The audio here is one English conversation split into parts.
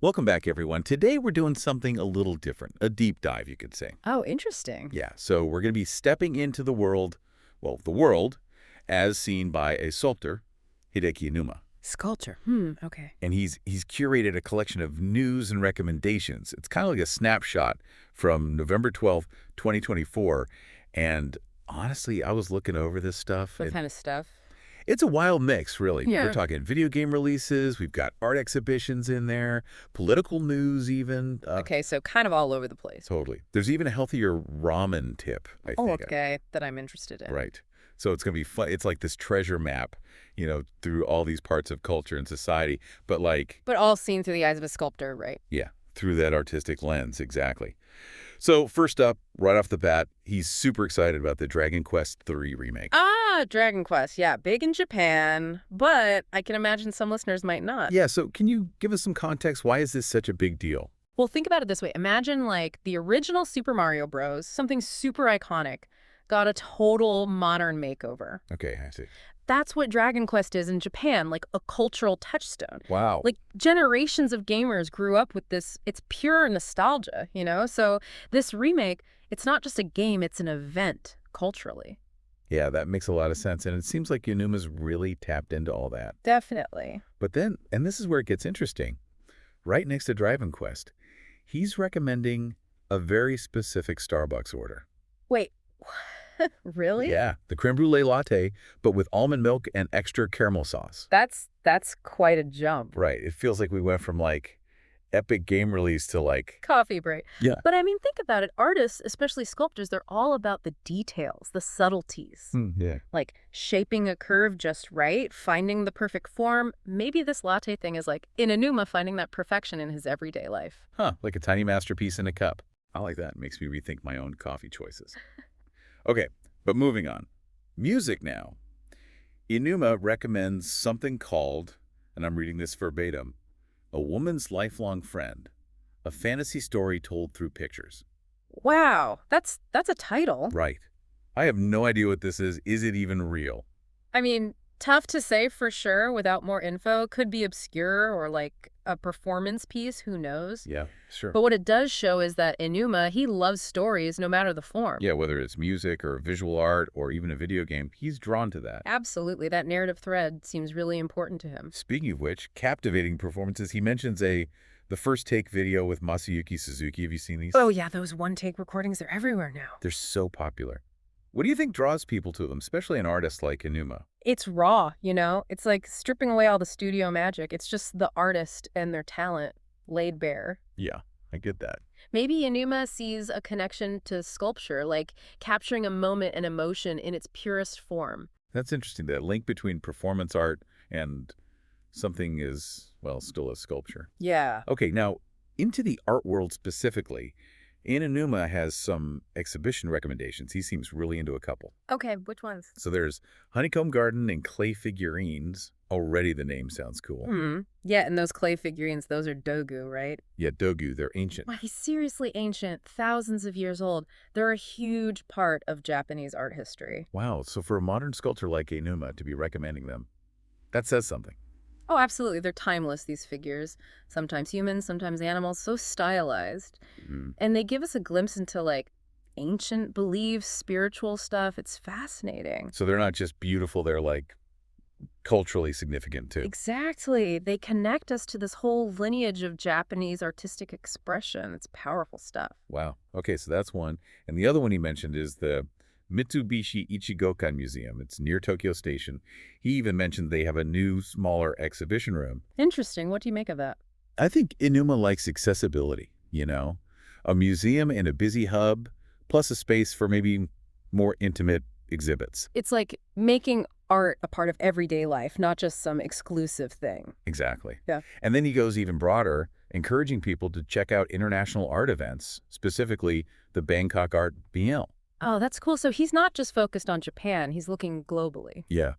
Welcome back, everyone. Today we're doing something a little different, a deep dive, you could say. Oh, interesting. Yeah, so we're going to be stepping into the world, well, the world, as seen by a sculptor, Hideki Iinuma. Sculpture. Okay. And he's curated a collection of news and recommendations. It's kind of like a snapshot from November 12th, 2024. And honestly, I was looking over this stuff. What kind of stuff? It's a wild mix, really. Yeah. We're talking video game releases, we've got art exhibitions in there, political news even. Okay, so kind of all over the place. Totally. There's even a healthier ramen tip, I Oh, think. okay, that I'm interested in. Right. So it's going to be fun. It's like this treasure map, through all these parts of culture and society. But But all seen through the eyes of a sculptor, right? yeah, through that artistic lens, exactly. So first up, right off the bat, he's super excited about the Dragon Quest III remake. Ah, Dragon Quest. Yeah, big in Japan, but I can imagine some listeners might not. Yeah, so can you give us some context? Why is this such a big deal? Well, think about it this way. Imagine the original Super Mario Bros., something super iconic, got a total modern makeover. Okay, I see. That's what Dragon Quest is in Japan, like a cultural touchstone. Wow. Generations of gamers grew up with this. It's pure nostalgia, So this remake, it's not just a game, it's an event culturally. Yeah, that makes a lot of sense. And it seems like Inuma's really tapped into all that. Definitely. But then, and this is where it gets interesting, right next to Dragon Quest, he's recommending a very specific Starbucks order. Wait, really? Yeah, the creme brulee latte, but with almond milk and extra caramel sauce. That's quite a jump. Right. It feels like we went from epic game release to Coffee break. Yeah. But I mean, think about it. Artists, especially sculptors, they're all about the details, the subtleties. Yeah. Like shaping a curve just right, finding the perfect form. Maybe this latte thing is in Iinuma finding that perfection in his everyday life. Huh, like a tiny masterpiece in a cup. I like that. It makes me rethink my own coffee choices. Okay, but moving on. Music now. Iinuma recommends something called, and I'm reading this verbatim, A Woman's Lifelong Friend, a fantasy story told through pictures. Wow, that's a title. Right. I have no idea what this is. Is it even real? I mean, tough to say for sure without more info. Could be obscure or a performance piece, who knows? Yeah, sure. But what it does show is that Iinuma, he loves stories no matter the form. Yeah, whether it's music or visual art or even a video game, he's drawn to that. Absolutely. That narrative thread seems really important to him. Speaking of which, captivating performances, he mentions the first take video with Masayuki Suzuki. Have you seen these? Oh, yeah, those one-take recordings, they're everywhere now. They're so popular. What do you think draws people to them, especially an artist like Iinuma? It's raw, It's like stripping away all the studio magic. It's just the artist and their talent laid bare. Yeah, I get that. Maybe Iinuma sees a connection to sculpture, like capturing a moment and emotion in its purest form. That's interesting, that link between performance art and something is, well, still a sculpture. Yeah. Okay, now, into the art world specifically, Iinuma has some exhibition recommendations. He seems really into a couple. Okay, which ones? So there's Honeycomb Garden and clay figurines. Already the name sounds cool. Yeah, and those clay figurines, those are dogu, right? Yeah, dogu, they're ancient. Wow, he's seriously ancient, thousands of years old. They're a huge part of Japanese art history. Wow, so for a modern sculptor like Iinuma to be recommending them, that says something. Oh, absolutely. They're timeless, these figures. Sometimes humans, sometimes animals, so stylized. And they give us a glimpse into ancient beliefs, spiritual stuff. It's fascinating. So they're not just beautiful, they're culturally significant too. Exactly. They connect us to this whole lineage of Japanese artistic expression. It's powerful stuff. Wow. Okay, so that's one. And the other one he mentioned is the Mitsubishi Ichigokan Museum. It's near Tokyo Station. He even mentioned they have a new, smaller exhibition room. Interesting. What do you make of that? I think Iinuma likes accessibility, A museum in a busy hub, plus a space for maybe more intimate exhibits. It's like making art a part of everyday life, not just some exclusive thing. Exactly. Yeah. And then he goes even broader, encouraging people to check out international art events, specifically the Bangkok Art Biennale. Oh, that's cool. So he's not just focused on Japan. He's looking globally. Yeah,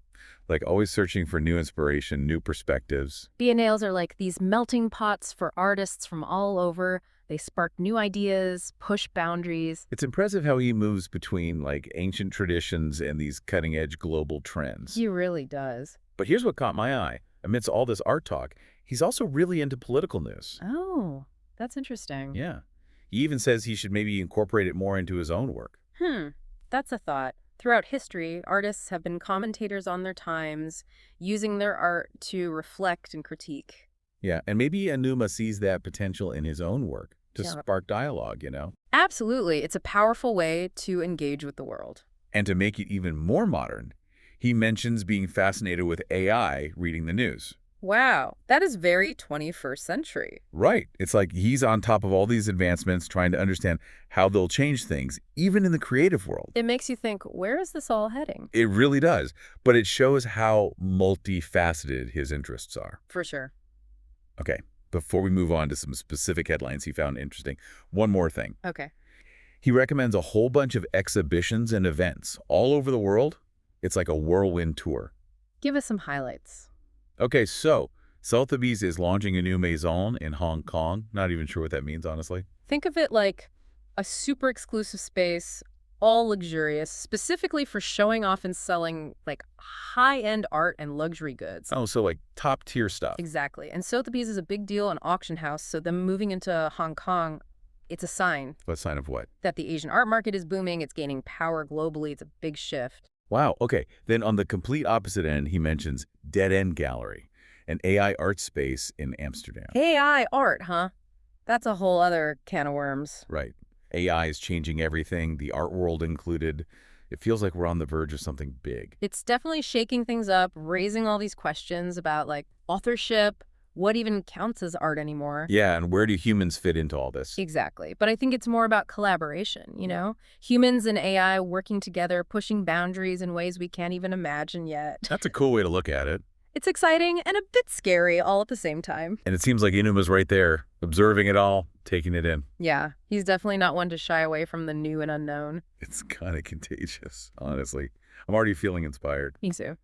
always searching for new inspiration, new perspectives. Biennales are like these melting pots for artists from all over. They spark new ideas, push boundaries. It's impressive how he moves between ancient traditions and these cutting-edge global trends. He really does. But here's what caught my eye. amidst all this art talk, he's also really into political news. Oh, that's interesting. Yeah. He even says he should maybe incorporate it more into his own work. That's a thought. Throughout history, artists have been commentators on their times, using their art to reflect and critique. Yeah, and maybe Iinuma sees that potential in his own work to spark dialogue, Absolutely. It's a powerful way to engage with the world. And to make it even more modern, he mentions being fascinated with AI reading the news. Wow, that is very 21st century. Right. It's like he's on top of all these advancements, trying to understand how they'll change things, even in the creative world. It makes you think, where is this all heading? It really does. But it shows how multifaceted his interests are. For sure. Okay, before we move on to some specific headlines he found interesting, one more thing. Okay. He recommends a whole bunch of exhibitions and events all over the world. It's like a whirlwind tour. Give us some highlights. Okay, so Sotheby's is launching a new maison in Hong Kong. Not even sure what that means, honestly. Think of it like a super exclusive space, all luxurious, specifically for showing off and selling like high-end art and luxury goods. Oh, so like top-tier stuff. Exactly. And Sotheby's is a big deal, an auction house, so them moving into Hong Kong, it's a sign. What sign of what? That the Asian art market is booming, it's gaining power globally, it's a big shift. Wow, okay. Then on the complete opposite end, he mentions Dead End Gallery, an AI art space in Amsterdam. AI art, huh? That's a whole other can of worms. Right. AI is changing everything, the art world included. It feels like we're on the verge of something big. It's definitely shaking things up, raising all these questions about like authorship, what even counts as art anymore. Yeah, and where do humans fit into all this? Exactly. But I think it's more about collaboration, Humans and AI working together, pushing boundaries in ways we can't even imagine yet. That's a cool way to look at it. It's exciting and a bit scary all at the same time. And it seems like Inuma's right there, observing it all, taking it in. Yeah, he's definitely not one to shy away from the new and unknown. It's kind of contagious, honestly. I'm already feeling inspired. Me too.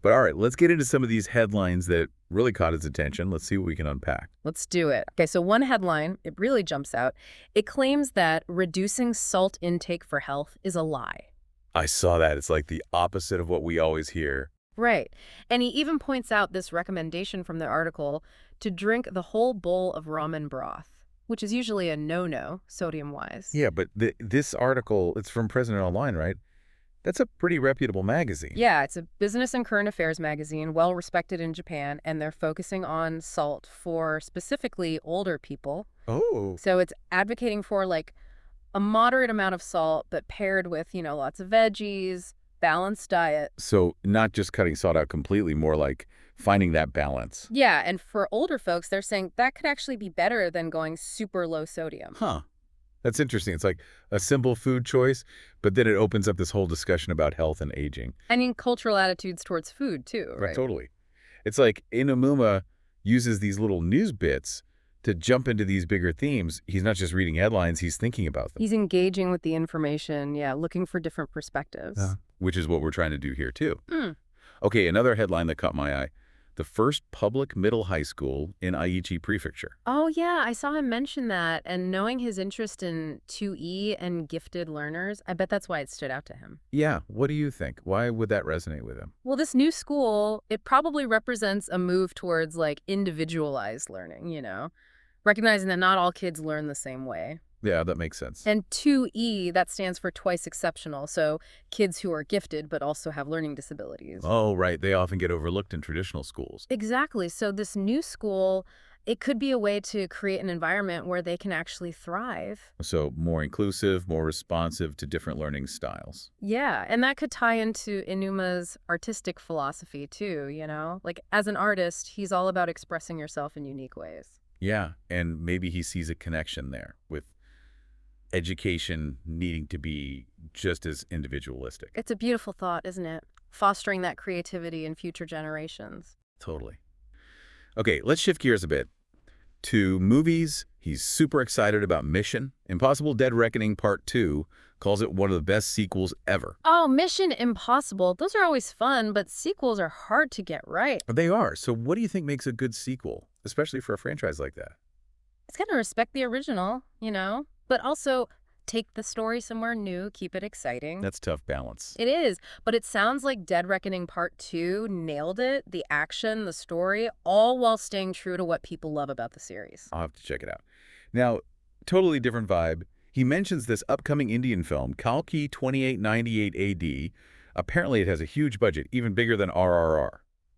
But all right, let's get into some of these headlines that really caught his attention. Let's see what we can unpack. Let's do it. Okay, so one headline, it really jumps out. It claims that reducing salt intake for health is a lie. I saw that. It's like the opposite of what we always hear. Right. And he even points out this recommendation from the article to drink the whole bowl of ramen broth, which is usually a no-no, sodium-wise. Yeah, but this article, it's from President Online, right? That's a pretty reputable magazine. Yeah, it's a business and current affairs magazine, well-respected in Japan, and they're focusing on salt for specifically older people. Oh. So it's advocating for like a moderate amount of salt, but paired with, lots of veggies, balanced diet. So not just cutting salt out completely, more like finding that balance. Yeah, and for older folks, they're saying that could actually be better than going super low sodium. Huh. That's interesting. It's like a simple food choice, but then it opens up this whole discussion about health and aging. I mean, cultural attitudes towards food, too, right? Totally. It's like Iinuma uses these little news bits to jump into these bigger themes. He's not just reading headlines, he's thinking about them. He's engaging with the information, looking for different perspectives. Which is what we're trying to do here, too. Okay, another headline that caught my eye. The first public middle high school in Aichi Prefecture. Oh, yeah, I saw him mention that. And knowing his interest in 2E and gifted learners, I bet that's why it stood out to him. Yeah, what do you think? Why would that resonate with him? Well, this new school, it probably represents a move towards, like, individualized learning, recognizing that not all kids learn the same way. Yeah, that makes sense. And 2E, that stands for twice exceptional, so kids who are gifted but also have learning disabilities. Oh, right. They often get overlooked in traditional schools. Exactly. So this new school, it could be a way to create an environment where they can actually thrive. So more inclusive, more responsive to different learning styles. Yeah, and that could tie into Inuma's artistic philosophy too, Like, as an artist, he's all about expressing yourself in unique ways. Yeah, and maybe he sees a connection there with education needing to be just as individualistic. It's a beautiful thought, isn't it? Fostering that creativity in future generations. Totally. Okay, let's shift gears a bit to movies. He's super excited about Mission Impossible Dead Reckoning Part 2, calls it one of the best sequels ever. Oh, Mission Impossible. Those are always fun, but sequels are hard to get right. They are. So what do you think makes a good sequel, especially for a franchise like that? It's got to respect the original, but also take the story somewhere new, keep it exciting. That's tough balance. It is, but it sounds like Dead Reckoning Part 2 nailed it. The action, the story, all while staying true to what people love about the series. I'll have to check it out. Now, totally different vibe. He mentions this upcoming Indian film, Kalki 2898 AD. Apparently it has a huge budget, even bigger than RRR.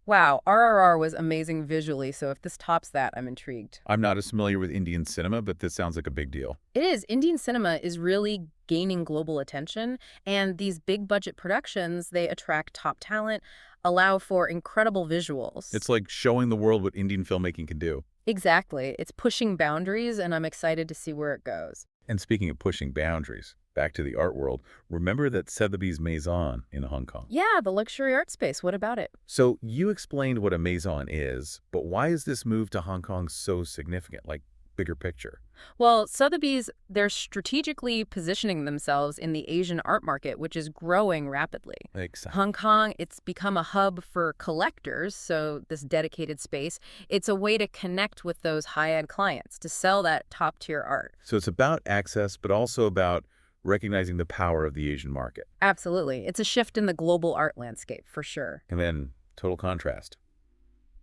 Wow, RRR was amazing visually, so if this tops that, I'm intrigued. I'm not as familiar with Indian cinema, but this sounds like a big deal. It is. Indian cinema is really gaining global attention, and these big budget productions, they attract top talent, allow for incredible visuals. It's like showing the world what Indian filmmaking can do. Exactly. It's pushing boundaries, and I'm excited to see where it goes. And speaking of pushing boundaries, back to the art world, remember that Sotheby's Maison in Hong Kong? Yeah, the luxury art space. What about it? So you explained what a Maison is, but why is this move to Hong Kong so significant, like bigger picture? Well, Sotheby's, they're strategically positioning themselves in the Asian art market, which is growing rapidly. Makes sense. Hong Kong, it's become a hub for collectors, so this dedicated space, it's a way to connect with those high-end clients, to sell that top-tier art. So it's about access, but also about recognizing the power of the Asian market. Absolutely. It's a shift in the global art landscape, for sure. And then, total contrast.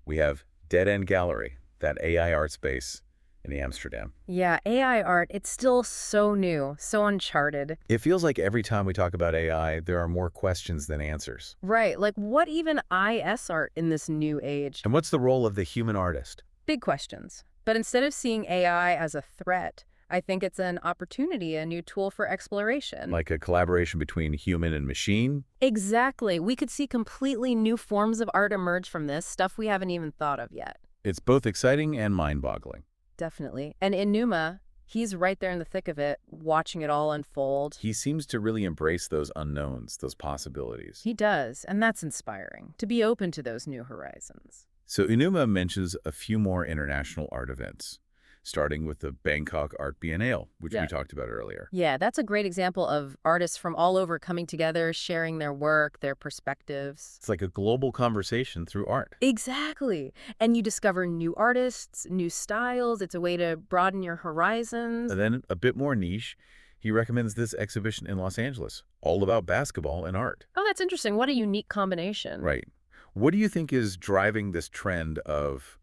We have Dead End Gallery, that AI art space in Amsterdam. Yeah, AI art, it's still so new, so uncharted. It feels like every time we talk about AI, there are more questions than answers. Right, like what even IS art in this new age? And what's the role of the human artist? Big questions. But instead of seeing AI as a threat, I think it's an opportunity, a new tool for exploration. Like a collaboration between human and machine? Exactly. We could see completely new forms of art emerge from this, stuff we haven't even thought of yet. It's both exciting and mind-boggling. Definitely. And Iinuma, he's right there in the thick of it, watching it all unfold. He seems to really embrace those unknowns, those possibilities. He does, and that's inspiring, to be open to those new horizons. So Iinuma mentions a few more international art events, starting with the Bangkok Art Biennale, which we talked about earlier. Yeah, that's a great example of artists from all over coming together, sharing their work, their perspectives. It's like a global conversation through art. Exactly. And you discover new artists, new styles. It's a way to broaden your horizons. And then, a bit more niche, he recommends this exhibition in Los Angeles, all about basketball and art. Oh, that's interesting. What a unique combination. Right. What do you think is driving this trend of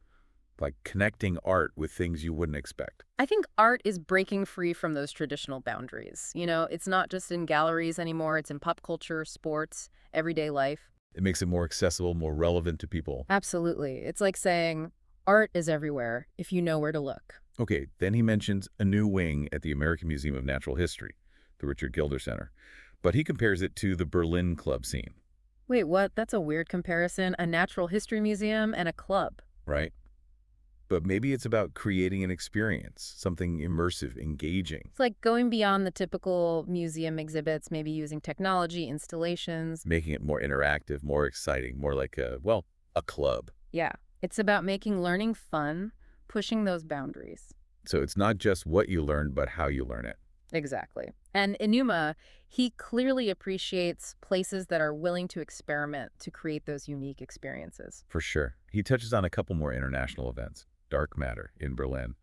like connecting art with things you wouldn't expect? I think art is breaking free from those traditional boundaries. You know, it's not just in galleries anymore. It's in pop culture, sports, everyday life. It makes it more accessible, more relevant to people. Absolutely. It's like saying art is everywhere if you know where to look. Okay, then he mentions a new wing at the American Museum of Natural History, the Richard Gilder Center. But he compares it to the Berlin club scene. Wait, what? That's a weird comparison. A natural history museum and a club. Right. But maybe it's about creating an experience, something immersive, engaging. It's like going beyond the typical museum exhibits, maybe using technology, installations. Making it more interactive, more exciting, more like a club. Yeah, it's about making learning fun, pushing those boundaries. So it's not just what you learn, but how you learn it. Exactly. And Iinuma, he clearly appreciates places that are willing to experiment to create those unique experiences. For sure. He touches on a couple more international events. Dark Matter in Berlin,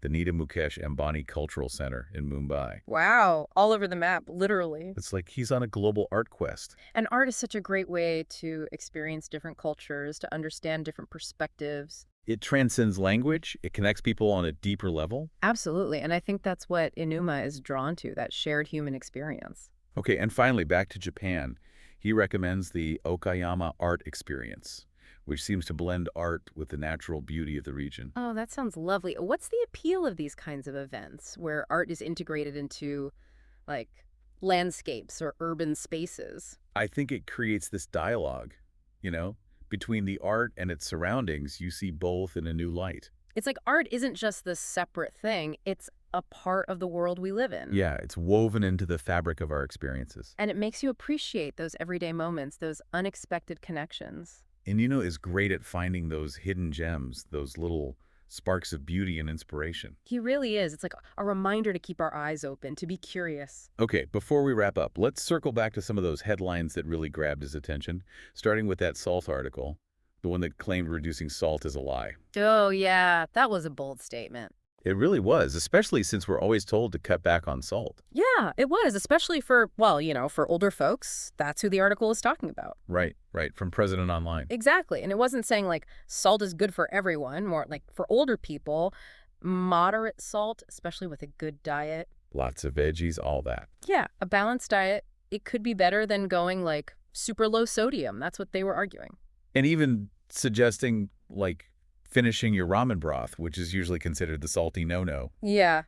the Nita Mukesh Ambani Cultural Center in Mumbai. Wow, all over the map, literally. It's like he's on a global art quest. And art is such a great way to experience different cultures, to understand different perspectives. It transcends language. It connects people on a deeper level. Absolutely, and I think that's what Iinuma is drawn to, that shared human experience. Okay, and finally, back to Japan. He recommends the Okayama Art Experience, which seems to blend art with the natural beauty of the region. Oh, that sounds lovely. What's the appeal of these kinds of events where art is integrated into, like, landscapes or urban spaces? I think it creates this dialogue, between the art and its surroundings. You see both in a new light. It's like art isn't just this separate thing. It's a part of the world we live in. Yeah, it's woven into the fabric of our experiences. And it makes you appreciate those everyday moments, those unexpected connections. And is great at finding those hidden gems, those little sparks of beauty and inspiration. He really is. It's like a reminder to keep our eyes open, to be curious. Okay, before we wrap up, let's circle back to some of those headlines that really grabbed his attention, starting with that salt article, the one that claimed reducing salt is a lie. Oh, yeah, that was a bold statement. It really was, especially since we're always told to cut back on salt. Yeah, it was, especially for, well, for older folks. That's who the article is talking about. Right, right, from President Online. Exactly. And it wasn't saying like salt is good for everyone, more like for older people, moderate salt, especially with a good diet. Lots of veggies, all that. Yeah, a balanced diet, it could be better than going like super low sodium. That's what they were arguing. And even suggesting, like, finishing your ramen broth, which is usually considered the salty no-no. Yeah,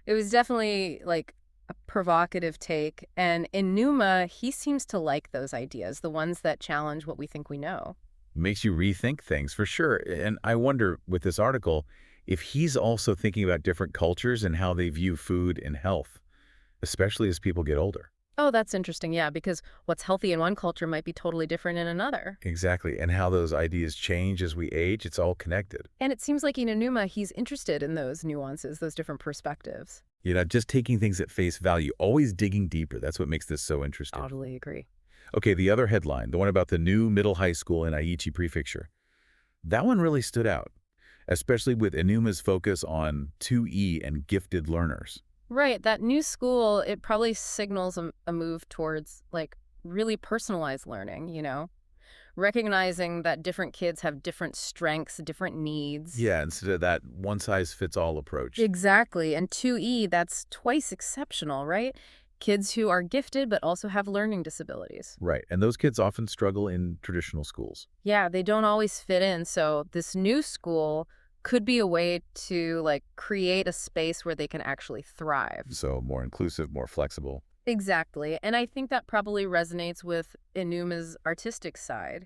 it was definitely like a provocative take. And Iinuma, he seems to like those ideas, the ones that challenge what we think we know. Makes you rethink things, for sure. And I wonder, with this article, if he's also thinking about different cultures and how they view food and health, especially as people get older. Oh, that's interesting. Yeah, because what's healthy in one culture might be totally different in another. Exactly. And how those ideas change as we age, it's all connected. And it seems like in Iinuma, he's interested in those nuances, those different perspectives. Just taking things at face value, always digging deeper. That's what makes this so interesting. Totally agree. Okay, the other headline, the one about the new middle high school in Aichi Prefecture. That one really stood out, especially with Inuma's focus on 2E and gifted learners. Right. That new school, it probably signals a move towards like really personalized learning. Recognizing that different kids have different strengths, different needs. Yeah, instead of that one-size-fits-all approach. Exactly. And 2E, that's twice exceptional, right? Kids who are gifted but also have learning disabilities. Right, and those kids often struggle in traditional schools. Yeah, they don't always fit in. So this new school could be a way to like create a space where they can actually thrive. So more inclusive, more flexible. Exactly. And I think that probably resonates with Inuma's artistic side.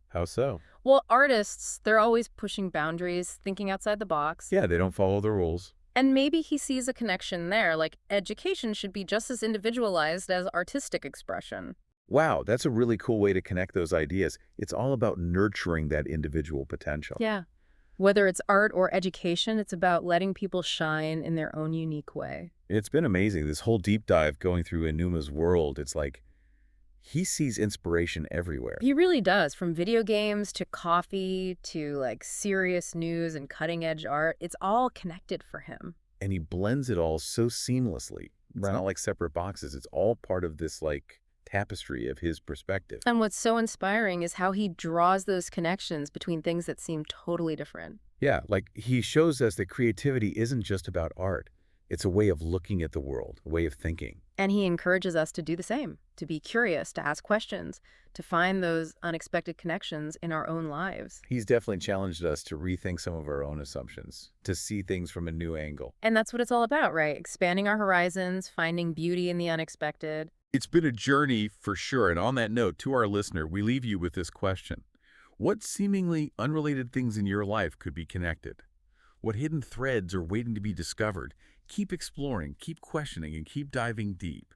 How so? Well, artists, they're always pushing boundaries, thinking outside the box. Yeah, they don't follow the rules. And maybe he sees a connection there, like education should be just as individualized as artistic expression. Wow, that's a really cool way to connect those ideas. It's all about nurturing that individual potential. Yeah. Whether it's art or education, it's about letting people shine in their own unique way. It's been amazing, this whole deep dive going through Inuma's world. It's like he sees inspiration everywhere. He really does, from video games to coffee to like serious news and cutting-edge art. It's all connected for him. And he blends it all so seamlessly. It's not like separate boxes. It's all part of this like tapestry of his perspective. And what's so inspiring is how he draws those connections between things that seem totally different. Yeah, like he shows us that creativity isn't just about art. It's a way of looking at the world, a way of thinking. And he encourages us to do the same, to be curious, to ask questions, to find those unexpected connections in our own lives. He's definitely challenged us to rethink some of our own assumptions, to see things from a new angle. And that's what it's all about, right? Expanding our horizons, finding beauty in the unexpected. It's been a journey for sure. And on that note, to our listener, we leave you with this question. What seemingly unrelated things in your life could be connected? What hidden threads are waiting to be discovered? Keep exploring, keep questioning, and keep diving deep.